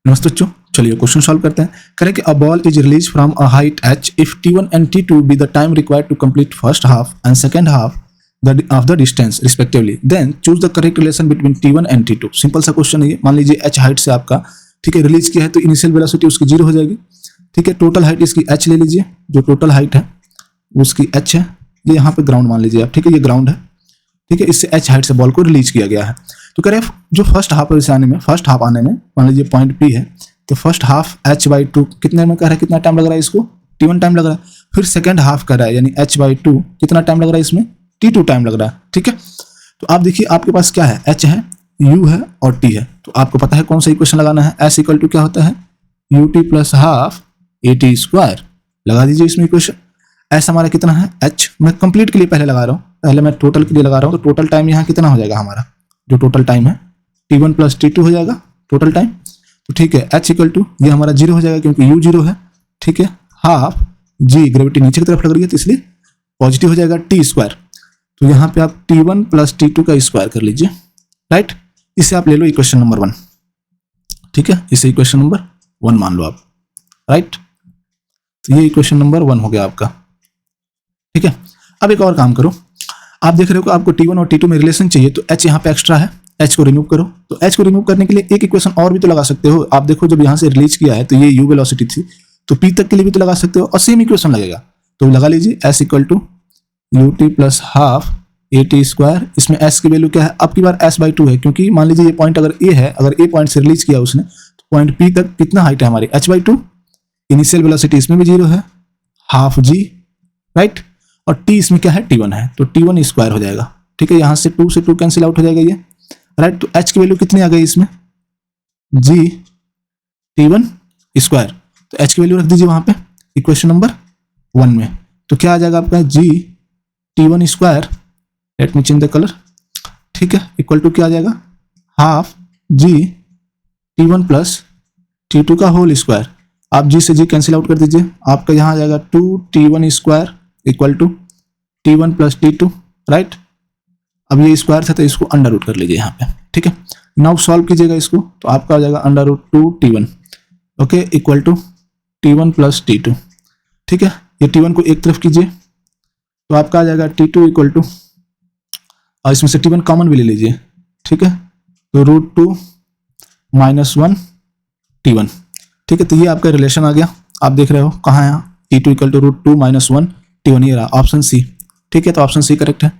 नमस्ते बच्चों, चलिए क्वेश्चन सॉल्व करते हैं। करें कि a ball is release from a height h if t1 and t2 be the time required to complete first half and second half of the distance respectively, then choose the correct relation between t1 and t2। Simple सा question है ये। मान लीजिए h height से आपका, ठीक है, release किया है तो इनिशियल वेलोसिटी उसकी 0 हो जाएगी, ठीक है। टोटल हाइट इसकी h ले लीजिए, जो टोटल हाइट है उसकी h है, ये यहाँ पे ग्राउंड मान लीजिए आप, ठीक है, ये ग्राउंड है, ठीक है। इससे h हाइट से बॉल को रिलीज किया गया है। तो कह रहे हैं जो फर्स्ट हाफ आने में मान लीजिए पॉइंट P है, तो फर्स्ट हाफ h/2 कितने में कह रहा है, कितना टाइम लग रहा है इसको, t1 टाइम लग रहा है। फिर सेकंड हाफ कर रहा है यानी h/2 कितना टाइम लग रहा है इसमें, t2 टाइम लग रहा है, ठीक है। तो आप देखिए आपके पास क्या है, h है, u है और t है। तो आपको पता है कौन सा इक्वेशन लगाना है, s इक्वल टू क्या होता है, ut plus half at square. लगा दीजिए इसमें इक्वेशन। s हमारा कितना है, h मैं कंप्लीट के लिए पहले लगा रहा हूँ, पहले मैं टोटल के लिए लगा रहा हूँ। तो टोटल टाइम यहाँ कितना हो जाएगा हमारा, जो टोटल टाइम है t1 प्लस t2 हो जाएगा टोटल टाइम। तो ठीक है, h इक्वल टू ये हमारा 0 हो जाएगा क्योंकि u 0 है, ठीक है। हाफ g, ग्रेविटी नीचे की तरफ लग रही है तो इसलिए पॉजिटिव हो जाएगा t स्क्वायर। तो यहाँ पे आप t1 प्लस t2 का स्क्वायर कर लीजिए, राइट। इसे आप ले लो इक्वेशन नंबर 1, ठीक है, इसे इक्वेशन नंबर 1 मान लो आप, राइट। तो ये इक्वेशन नंबर 1 हो गया आपका, ठीक है। अब एक और काम करो, आप देख रहे हो कि आपको t1 और t2 में रिलेशन चाहिए, तो h यहाँ पे एक्स्ट्रा है, h को रिमूव करो। तो h को रिमूव करने के लिए एक इक्वेशन और भी तो लगा सकते हो। आप देखो जब यहाँ से रिलीज किया है तो ये u वेलोसिटी थी, तो p तक के लिए भी तो लगा सकते हो और सेम इक्वेशन लगेगा। तो लगा लीजिए s equal to ut plus half at square. इसमें s की वैल्यू क्या है, अब की बार s/2 है, क्योंकि मान लीजिए ये पॉइंट अगर a है, अगर a पॉइंट से रिलीज किया उसने, तो पॉइंट p तक कितना हाइट है हमारी, h/2। इनिशियल वेलोसिटी इसमें भी 0 है, हाफ g, राइट। और t इसमें क्या है, t1 है, तो t1 स्क्वायर हो जाएगा, ठीक है। यहाँ से 2 से 2 कैंसिल आउट हो जाएगा ये, राइट। तो h की वैल्यू कितनी आ गई इसमें, g t1 स्क्वायर। तो h की वैल्यू रख दीजिए वहां पे इक्वेशन नंबर 1 में। तो क्या आ जाएगा आपका, g t1 square, let me change the colour, ठीक है, इक्वल टू क्या आ जाएगा, half g t1 plus t2 का होल स्क्वायर। आप g से g कैंसिल आउट कर दीजिए, आपका यहाँ आ जाएगा 2t1 square equal to t1 plus t2, right. अब ये स्क्वायर था तो इसको अंडर रूट कर लीजिए यहाँ पे, ठीक है। नाउ सॉल्व कीजिएगा इसको, तो आपका आ जाएगा under root 2t1, okay, equal to t1 plus t2, ठीक है। ये t1 को एक तरफ कीजिए तो आपका आ जाएगा t2 इक्वल टू, और इसमें से t1 कॉमन भी ले लीजिए, ठीक है। तो √2 - 1 t1, ठीक है। तो ये आपका रिलेशन आ गया, आप देख रहे हो कहाँ है, t2 इक्वल टू √2 - 1 t1, ये रहा ऑप्शन सी, ठीक है। तो ऑप्शन सी करेक्ट है।